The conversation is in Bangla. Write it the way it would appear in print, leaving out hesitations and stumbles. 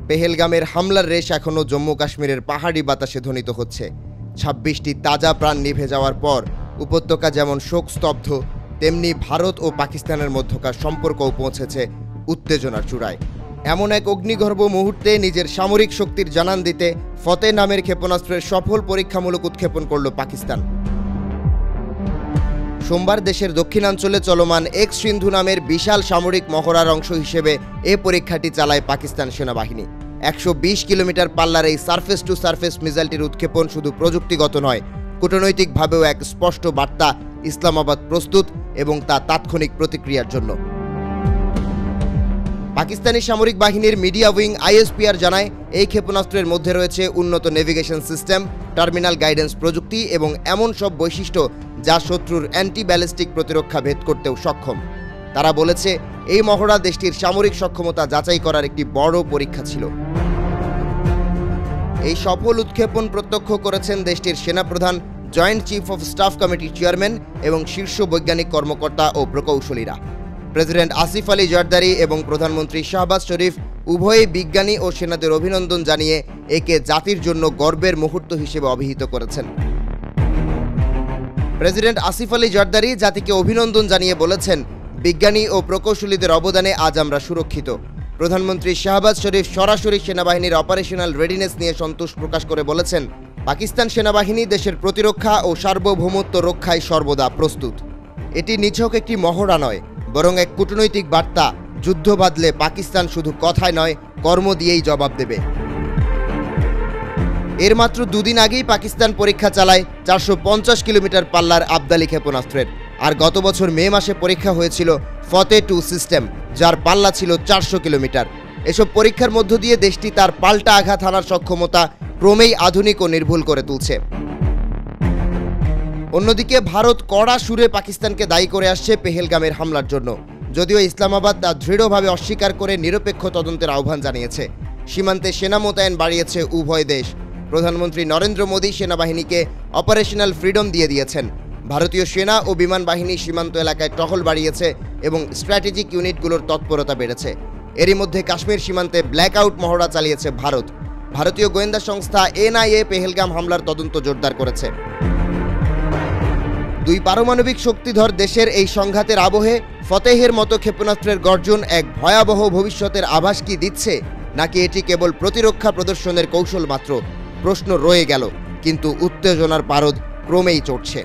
পেহেলগামের হামলার রেশ এখনও জম্মু কাশ্মীরের পাহাড়ি বাতাসে ধ্বনিত হচ্ছে। ২৬টি তাজা প্রাণ নিভে যাওয়ার পর উপত্যকা যেমন শোকস্তব্ধ, তেমনি ভারত ও পাকিস্তানের মধ্যকার সম্পর্কও পৌঁছেছে উত্তেজনার চূড়ায়। এমন এক অগ্নিগর্ভ মুহূর্তে নিজের সামরিক শক্তির জানান দিতে ফতে নামের ক্ষেপণাস্ত্রের সফল পরীক্ষামূলক উৎক্ষেপণ করল পাকিস্তান। সোমবার দেশের দক্ষিণাঞ্চলে চলমান এক্স সিন্ধু নামের বিশাল সামরিক মহড়ার অংশ হিসেবে এ পরীক্ষাটি চালায় পাকিস্তান সেনাবাহিনী। ১২০ কিলোমিটার পাল্লার এই সারফেস টু সারফেস মিসাইলটির উৎক্ষেপণ শুধু প্রযুক্তিগত নয়, কূটনৈতিকভাবেও এক স্পষ্ট বার্তা ইসলামাবাদ প্রস্তুত এবং তা তাৎক্ষণিক প্রতিক্রিয়ার জন্য। পাকিস্তানি সামরিক বাহিনীর মিডিয়া উইং ISPR জানায়, এই ক্ষেপণাস্ত্রের মধ্যে রয়েছে উন্নত নেভিগেশন সিস্টেম, টার্মিনাল গাইডেন্স প্রযুক্তি এবং এমন সব বৈশিষ্ট্য যা শত্রুর অ্যান্টি ব্যালিস্টিক প্রতিরক্ষা ভেদ করতেও সক্ষম। তারা বলেছে, এই মহড়া দেশটির সামরিক সক্ষমতা যাচাই করার একটি বড় পরীক্ষা ছিল। এই সফল উৎক্ষেপণ প্রত্যক্ষ করেছেন দেশটির সেনাপ্রধান, জয়েন্ট চিফ অফ স্টাফ কমিটির চেয়ারম্যান এবং শীর্ষ বৈজ্ঞানিক কর্মকর্তা ও প্রকৌশলীরা। প্রেসিডেন্ট আসিফ আলী জারদারি এবং প্রধানমন্ত্রী শাহবাজ শরীফ উভয়ই বিজ্ঞানী ও সেনাদের অভিনন্দন জানিয়ে একে জাতির জন্য গর্বের মুহূর্ত হিসেবে অভিহিত করেছেন। প্রেসিডেন্ট আসিফ আলী জারদারি জাতিকে অভিনন্দন জানিয়ে বলেছেন, বিজ্ঞানী ও প্রকৌশলীদের অবদানে আজ আমরা সুরক্ষিত। প্রধানমন্ত্রী শাহবাজ শরীফ সরাসরি সেনাবাহিনীর অপারেশনাল রেডিনেস নিয়ে সন্তোষ প্রকাশ করে বলেছেন, পাকিস্তান সেনাবাহিনী দেশের প্রতিরক্ষা ও সার্বভৌমত্ব রক্ষায় সর্বদা প্রস্তুত। এটি নিছক একটি মহড়া নয়, বরং এক কূটনৈতিক বার্তা, যুদ্ধ বাঁধলে পাকিস্তান শুধু কথায় নয়, কর্ম দিয়েই জবাব দেবে। এর মাত্র দুদিন আগেই পাকিস্তান পরীক্ষা চালায় ৪৫০ কিলোমিটার পাল্লার আবদালি ক্ষেপণাস্ত্রের, আর গত বছর মে মাসে পরীক্ষা হয়েছিল ফতে 2 সিস্টেম, যার পাল্লা ছিল ৪০০ কিলোমিটার। এসব পরীক্ষার মধ্য দিয়ে দেশটি তার পাল্টা আঘাত হানার সক্ষমতা ক্রমেই আধুনিক ও নির্ভুল করে তুলছে। অন্যদিকে ভারত কড়া সুরে পাকিস্তানকে দায়ী করে আসছে পেহেলগামের হামলার জন্য, যদিও ইসলামাবাদ তা দৃঢ়ভাবে অস্বীকার করে নিরপেক্ষ তদন্তের আহ্বান জানিয়েছে। সীমান্তে সেনা মোতায়েন বাড়িয়েছে উভয় দেশ। প্রধানমন্ত্রী নরেন্দ্র মোদী সেনাবাহিনীকে অপারেশনাল ফ্রিডম দিয়ে দিয়েছেন। ভারতীয় সেনা ও বিমান বাহিনী সীমান্ত এলাকায় টহল বাড়িয়েছে এবং স্ট্র্যাটেজিক ইউনিটগুলোর তৎপরতা বেড়েছে। এরই মধ্যে কাশ্মীর সীমান্তে ব্ল্যাকআউট মহড়া চালিয়েছে ভারত। ভারতীয় গোয়েন্দা সংস্থা NIA পেহেলগাম হামলার তদন্ত জোরদার করেছে। দুই পারমাণবিক শক্তিধর দেশের এই সংঘাতের আবহে ফতেহের মতো ক্ষেপণাস্ত্রের গর্জন এক ভয়াবহ ভবিষ্যতের আভাস কি দিচ্ছে, নাকি এটি কেবল প্রতিরক্ষা প্রদর্শনের কৌশল মাত্র? প্রশ্ন রয়ে গেল, কিন্তু উত্তেজনার পারদ ক্রমেই চড়ছে।